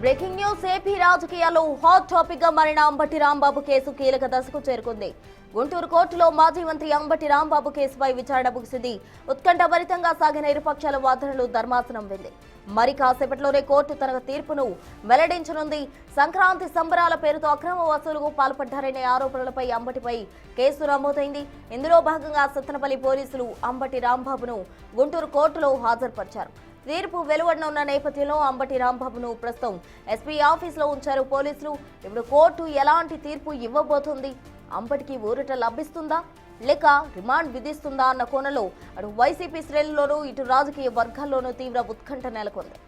Breaking news AP రాజకీయాల్లో hot topic గా మారిన అంబటి రాంబాబు కేసు కీలక దశకు చేరుకుంది. గుంటూరు కోర్టులో మాజీ మంత్రి అంబటి రాంబాబు కేసుపై విచారణ ముగిసింది. ఉత్కంఠభరితంగా సాగిన ఇరుపక్షాల వాదనలు ధర్మాసనం వెళ్లి మరి కాసేపట్లోనే కోర్టు తన తీర్పును వెల్లడించనుంది. సంక్రాంతి సంబరాల పేరుతో అక్రమ వసూలుకు పాల్పడ్డారనే ఆరోపణలపై అంబటిపై కేసు నమోదైంది. ఇందులో భాగంగా సత్తెనపల్లి పోలీసులు అంబటి రాంబాబును గుంటూరు కోర్టులో హాజరుపరిచారు. తీర్పు వెలువడనున్న నేపథ్యంలో అంబటి రాంబాబును ప్రస్తుతం ఎస్పీ ఆఫీసులో ఉంచారు పోలీసులు. ఇప్పుడు కోర్టు ఎలాంటి తీర్పు ఇవ్వబోతుంది? అంబటికి ఊరట లభిస్తుందా లేక రిమాండ్ విధిస్తుందా అన్న కోణంలో అటు వైసీపీ శ్రేణుల్లోనూ ఇటు రాజకీయ వర్గాల్లోనూ తీవ్ర ఉత్కంఠ నెలకొంది.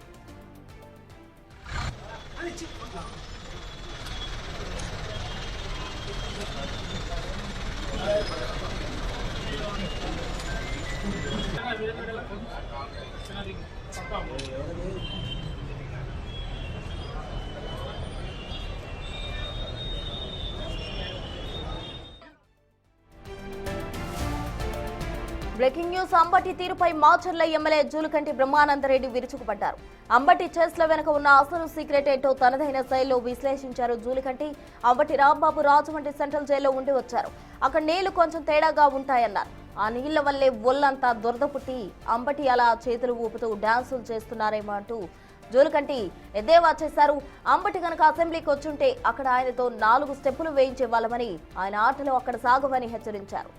బ్రేకింగ్ న్యూస్ అంబటి తీరుపై మాచర్ల ఎమ్మెల్యే జూలకంటి బ్రహ్మానందరెడ్డి విరుచుకుపడ్డారు. అంబటి చేస్ల వెనుక ఉన్న అసలు సీక్రెట్ ఏంటో తనదైన శైలిలో విశ్లేషించారు జూలకంటి. అంబటి రాంబాబు రాజమండ్రి సెంట్రల్ జైల్లో ఉండి వచ్చారు. అక్కడ నీళ్లు కొంచెం తేడాగా ఉంటాయన్నారు. ఆ నీళ్ల వల్లే ఒళ్ళంతా దురద పుట్టి అంబటి అలా చేతులు ఊపుతూ డాన్సులు చేస్తున్నారేమో అంటూ జూలకంటి ఎద్దేవా చేశారు. అంబటి కనుక అసెంబ్లీకి వచ్చుంటే అక్కడ ఆయనతో 4 స్టెప్పులు వేయించే వాళ్ళమని, ఆయన ఆటలు అక్కడ సాగవని హెచ్చరించారు.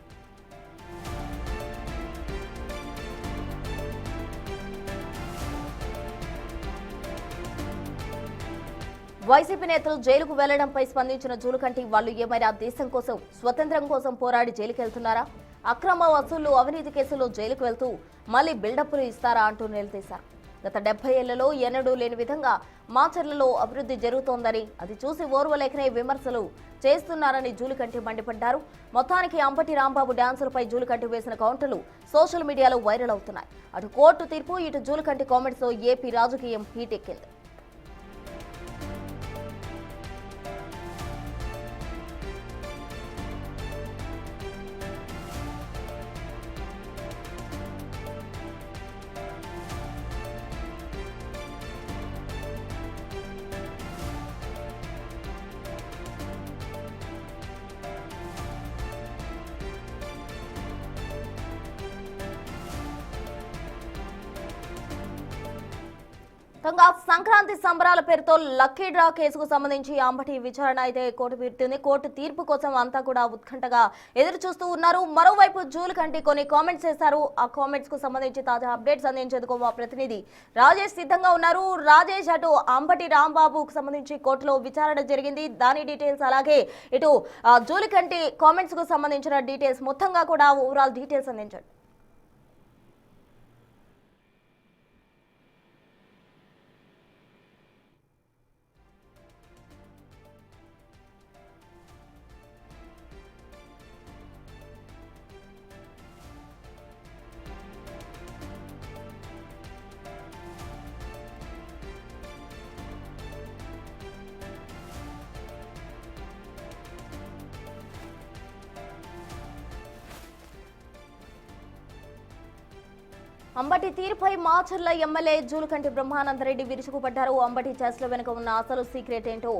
వైసీపీ నేతలు జైలుకు వెళ్లడంపై స్పందించిన జూలకంటి వాళ్ళు ఏమైనా దేశం కోసం, స్వతంత్రం కోసం పోరాడి జైలుకు వెళ్తున్నారా? అక్రమ వసూళ్లు, అవినీతి కేసుల్లో జైలుకు వెళ్తూ మళ్లీ బిల్డప్లు ఇస్తారా అంటూ నిలదీశారు. గత 70 ఏళ్లలో ఎన్నడూ లేని విధంగా మాచర్లలో అభివృద్ధి జరుగుతోందని, అది చూసి ఓర్వలేకనే విమర్శలు చేస్తున్నారని జూలకంటి మండిపడ్డారు. మొత్తానికి అంబటి రాంబాబు డాన్సులపై జూలకంటి వేసిన కౌంటర్లు సోషల్ మీడియాలో వైరల్ అవుతున్నాయి. అటు కోర్టు తీర్పు, ఇటు జూలకంటి కామెంట్స్ తో ఏపీ రాజకీయం హీట్ ఎక్కింది. సంక్రాంతి సంబరాల పేరుతో లక్కీ డ్రా కేసుకు సంబంధించి అంబటి విచారణ అయితే కోర్టు పెడుతుంది. కోర్టు తీర్పు కోసం అంతా కూడా ఉత్కంఠగా ఎదురు చూస్తూ ఉన్నారు. మరోవైపు జూలకంటి కొన్ని కామెంట్స్ చేశారు. ఆ కామెంట్స్ కు సంబంధించి తాజా అప్డేట్స్ అందించేందుకు మా ప్రతినిధి రాజేష్ సిద్ధంగా ఉన్నారు. రాజేష్, అటు అంబటి రాంబాబుకు సంబంధించి కోర్టులో విచారణ జరిగింది, దాని డీటెయిల్స్, అలాగే ఇటు జూలకంటి కామెంట్స్ కు సంబంధించిన డీటెయిల్స్, మొత్తంగా కూడా ఓవరాల్ డీటెయిల్స్ అందించండి. అంబటి తీరుపై మాచర్ల ఎమ్మెల్యే జూలకంటి బ్రహ్మానందరెడ్డి విరుచుకుపడ్డారు. అంబటి చేస్ల వెనుక ఉన్న అసలు సీక్రెట్ ఏంటో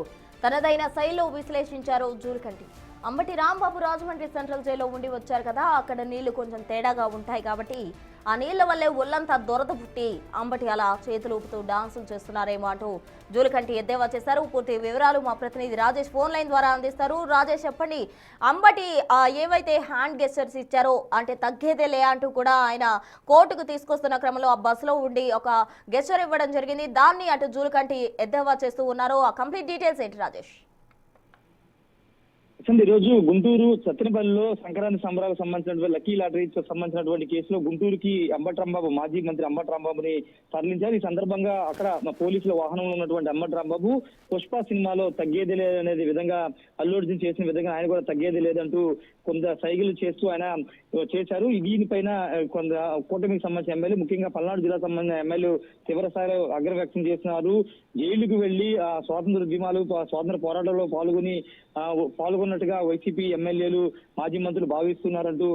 తనదైన శైలిలో విశ్లేషించారు జూలకంటి. అంబటి రాంబాబు రాజమండ్రి సెంట్రల్ జైల్లో ఉండి వచ్చారు కదా, అక్కడ నీళ్లు కొంచెం తేడాగా ఉంటాయి కాబట్టి ఆ నీళ్ల వల్లే ఒళ్ళంతా దొరద పుట్టి అంబటి అలా చేతులు ఊపుతూ డాన్సులు చేస్తున్నారేమో అంటూ జూలకంటి ఎద్దేవా చేశారు. పూర్తి వివరాలు మా ప్రతినిధి రాజేష్ ఫోన్ లైన్ ద్వారా అందిస్తారు. రాజేష్, చెప్పండి, అంబటి ఏవైతే హ్యాండ్ గెస్చర్స్ ఇచ్చారో, అంటే తగ్గేదేలే అంటూ కూడా ఆయన కోర్టుకు తీసుకొస్తున్న క్రమంలో ఆ బస్సులో ఉండి ఒక గెస్చర్ ఇవ్వడం జరిగింది, దాన్ని అటు జూలకంటి ఎద్దేవా చేస్తూ ఉన్నారు. ఆ కంప్లీట్ డీటెయిల్స్ ఏంటి రాజేష్? ఈ రోజు గుంటూరు సత్తెనపల్లిలో సంక్రాంతి సంబరాలకు సంబంధించినటువంటి లక్కీ లాటరీకి సంబంధించినటువంటి కేసులో గుంటూరుకి అంబటి రాంబాబు, మాజీ మంత్రి అంబటి రాంబాబుని తరలించారు. ఈ సందర్భంగా అక్కడ పోలీసుల వాహనంలో ఉన్నటువంటి అంబటి రాంబాబు పుష్ప సినిమాలో తగ్గేది లేదనేది విధంగా అల్లు అర్జున్ చేసిన విధంగా ఆయన కూడా తగ్గేది లేదంటూ కొంత సైకిల్ చేస్తూ ఆయన చేశారు. దీనిపైన కొంత కూటమికి సంబంధించిన ఎమ్మెల్యే, ముఖ్యంగా పల్నాడు జిల్లా సంబంధించిన ఎమ్మెల్యే తీవ్ర స్థాయిలో అగ్ర వ్యక్తం చేస్తున్నారు. జైలుకు వెళ్లి స్వాతంత్ర ఉద్యమాలు, స్వాతంత్ర పోరాటంలో పాల్గొన్న ఉన్నట్టుగా వైసీపీ ఎమ్మెల్యేలు మాజీ మంత్రులు భావిస్తున్నారంటూ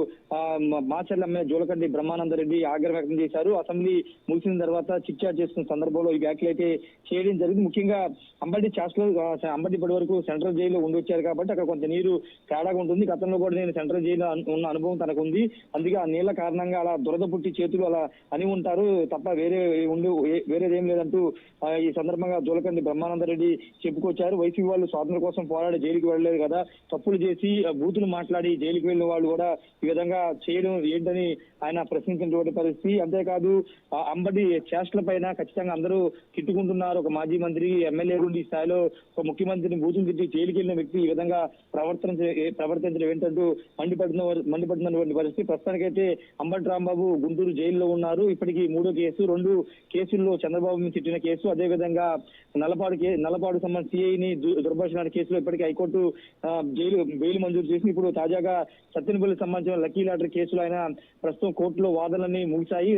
మాచర్ల ఎమ్మెల్యే జోలకంటి బ్రహ్మానందరెడ్డి ఆగ్రహం వ్యక్తం చేశారు. అసెంబ్లీ ముగిసిన తర్వాత చిట్ చాట్ చేస్తున్న సందర్భంలో ఈ వ్యాఖ్యలు అయితే చేయడం జరిగింది. ముఖ్యంగా అంబటి ఇప్పటి వరకు సెంట్రల్ జైల్లో ఉండి వచ్చారు కాబట్టి అక్కడ కొంత నీరు తేడాగా ఉంటుంది. గతంలో కూడా నేను సెంట్రల్ జైల్లో ఉన్న అనుభవం తనకు ఉంది. అందుకే ఆ నీళ్ల కారణంగా అలా దురద పుట్టి చేతులు అలా అని ఉంటారు తప్ప వేరేదేం లేదంటూ ఈ సందర్భంగా జోలకంటి బ్రహ్మానందరెడ్డి చెప్పుకొచ్చారు. వైసీపీ వాళ్ళు స్వాతంత్రం కోసం పోరాడి జైలుకి వెళ్ళలేదు కదా, తప్పులు చేసి బూతులు మాట్లాడి జైలుకి వెళ్ళిన వాళ్ళు కూడా ఈ విధంగా చేయడం ఏంటని ఆయన ప్రశ్నించినటువంటి పరిస్థితి. అంతేకాదు అంబటి చేష్టల పైన ఖచ్చితంగా అందరూ తిట్టుకుంటున్నారు. ఒక మాజీ మంత్రి ఎమ్మెల్యే నుండి ఈ స్థాయిలో ఒక ముఖ్యమంత్రిని బూతులు తిట్టి జైలుకి వెళ్ళిన వ్యక్తి ఈ విధంగా ప్రవర్తించడం ఏంటంటూ మండిపడుతున్నటువంటి పరిస్థితి. ప్రస్తుతానికైతే అంబటి రాంబాబు గుంటూరు జైల్లో ఉన్నారు. ఇప్పటికీ 3వ కేసు, 2 కేసుల్లో చంద్రబాబు తిట్టిన కేసు, అదేవిధంగా నల్లపాడు సంబంధించిన సిఐని దుర్భాషణ కేసులో ఇప్పటికీ హైకోర్టు బెయిల్ మంజూరు చేసింది. ఇప్పుడు తాజాగా సత్తెనపల్లికి సంబంధించిన లక్కీ లాటరీ కేసులో ఆయన ప్రస్తుతం కోర్టులో వాదనలన్నీ ముగిశాయి.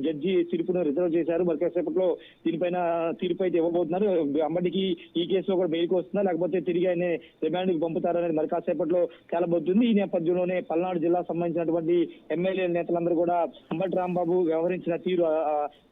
జడ్జి తీర్పును రిజర్వ్ చేశారు. మరి కాసేపట్లో దీనిపైన తీర్పు అయితే ఇవ్వబోతున్నారు. అంబటికి ఈ కేసులో కూడా బెయిల్కి వస్తుందా లేకపోతే తిరిగి ఆయన రిమాండ్కి పంపుతారనేది మరి కాసేపట్లో తేలబోతుంది. ఈ నేపథ్యంలోనే పల్నాడు జిల్లా సంబంధించినటువంటి ఎమ్మెల్యే నేతలందరూ కూడా అంబటి రాంబాబు వ్యవహరించిన తీరు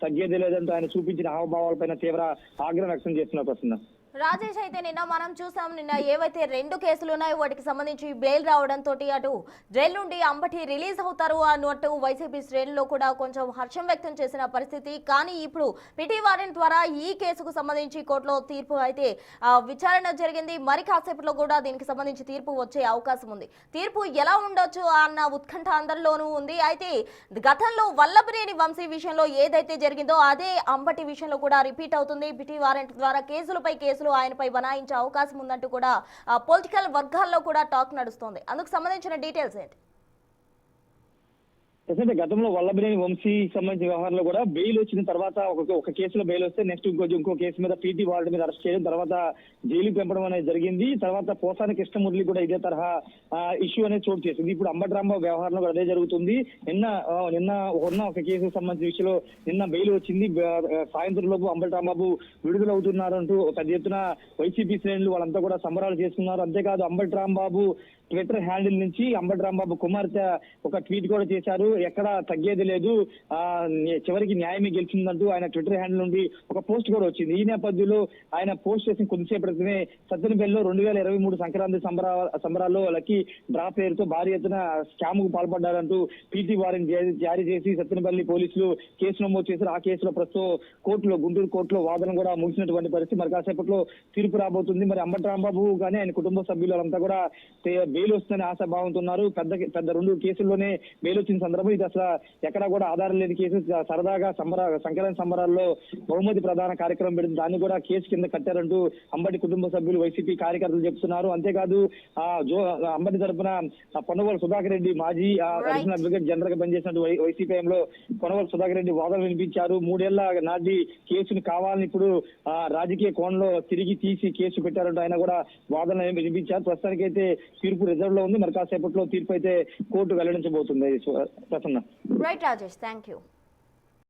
తగ్గేదే లేదంటూ ఆయన చూపించిన హావభావాలపైన తీవ్ర ఆగ్రహం వ్యక్తం చేస్తున్నారు. ప్రశ్న రాజేష్, అయితే నిన్న మనం చూసాం, నిన్న ఏవైతే 2 కేసులు ఉన్నాయో వాటికి సంబంధించి బెయిల్ రావడంతో అటు జైలు నుండి అంబటి రిలీజ్ అవుతారు అన్నట్టు వైసీపీ శ్రేణుల్లో కూడా కొంచెం హర్షం వ్యక్తం చేసిన పరిస్థితి. కానీ ఇప్పుడు పిటి వారెంట్ ద్వారా ఈ కేసుకు సంబంధించి కోర్టులో తీర్పు అయితే విచారణ జరిగింది. మరి కాసేపట్లో కూడా దీనికి సంబంధించి తీర్పు వచ్చే అవకాశం ఉంది. తీర్పు ఎలా ఉండొచ్చు అన్న ఉత్కంఠ అందరిలోనూ ఉంది. అయితే గతంలో వల్లభనేని వంశీ విషయంలో ఏదైతే జరిగిందో అదే అంబటి విషయంలో కూడా రిపీట్ అవుతుంది. పిటి వారెంట్ ద్వారా కేసులపై కేసులు ఆయనపై బనాయించే అవకాశం ఉందంటూ కూడా పొలిటికల్ వర్గాల్లో కూడా టాక్ నడుస్తోంది. అందుకు సంబంధించిన డీటెయిల్స్ ఏంటి? ఎందుకంటే గతంలో వల్లభనేని వంశీ సంబంధించిన వ్యవహారంలో కూడా బెయిల్ వచ్చిన తర్వాత ఒక కేసులో బెయిల్ వస్తే నెక్స్ట్ ఇంకో కేసు మీద పీటీ వార్డు మీద అరెస్ట్ చేయడం, తర్వాత జైలుకి పెంపడం అనేది జరిగింది. తర్వాత పోసాని కృష్ణమురళి కూడా ఇదే తరహా ఇష్యూ అనేది చోటు చేసింది. ఇప్పుడు అంబటి రాంబాబు వ్యవహారంలో కూడా అదే జరుగుతుంది. నిన్న ఒక కేసుకు సంబంధించిన విషయంలో నిన్న బెయిల్ వచ్చింది. సాయంత్రం లోపు అంబటి రాంబాబు విడుదలవుతున్నారు అంటూ పెద్ద ఎత్తున వైసీపీ శ్రేణులు వాళ్ళంతా కూడా సంబరాలు చేస్తున్నారు. అంతేకాదు అంబటి రాంబాబు ట్విట్టర్ హ్యాండిల్ నుంచి అంబటి రాంబాబు కుమార్తె ఒక ట్వీట్ కూడా చేశారు. ఎక్కడ తగ్గేది లేదు, చివరికి న్యాయమే గెలిచిందంటూ ఆయన ట్విట్టర్ హ్యాండిల్ నుండి ఒక పోస్ట్ కూడా వచ్చింది. ఈ నేపథ్యంలో ఆయన పోస్ట్ చేసిన కొద్దిసేపటినే సత్తెనపల్లిలో 2023 సంక్రాంతి సంబరాల్లో లక్కీ డ్రా పేరుతో భారీ ఎత్తున స్కామ్ కు పాల్పడ్డారంటూ పీటీ వారెంట్ జారీ చేసి సత్తెనపల్లి పోలీసులు కేసు నమోదు చేశారు. ఆ కేసులో ప్రస్తుతం గుంటూరు కోర్టులో వాదన కూడా ముగిసినటువంటి పరిస్థితి. మరి కాసేపట్లో తీర్పు రాబోతుంది. మరి అంబటి రాంబాబు కానీ ఆయన కుటుంబ సభ్యులంతా కూడా బెయిల్ వస్తుందని ఆశాభావంతో ఉన్నారు. పెద్ద 2 కేసుల్లోనే బెయిల్ వచ్చిన సందర్భం ఇది అసలు ఎక్కడా కూడా ఆధారం లేని కేసు. సరదాగా సంక్రాంతి సంబరాల్లో బహుమతి ప్రధాన కార్యక్రమం పెడుతుంది, దాన్ని కూడా కేసు కింద కట్టారంటూ అంబటి కుటుంబ సభ్యులు వైసీపీ కార్యకర్తలు చెప్తున్నారు. అంతేకాదు అంబటి తరపున పొన్నగోలు సుధాకర్ రెడ్డి మాజీ అడిషనల్ అడ్వకేట్ జనరల్ గా పనిచేసినట్టు వైసీపీఎంలో పొన్నగోలు సుధాకర్ రెడ్డి వాదనలు వినిపించారు. 3 ఏళ్ల నాటి కేసుని కావాలని ఇప్పుడు రాజకీయ కోణంలో తిరిగి తీసి కేసు పెట్టారంటూ ఆయన కూడా వాదనలు వినిపించారు. ప్రస్తుతానికైతే తీర్పు రిజర్వ్ లో ఉంది. మరి కాసేపట్లో తీర్పు అయితే కోర్టు వెల్లడించబోతుంది. Prasanna. Right Rajesh, thank you.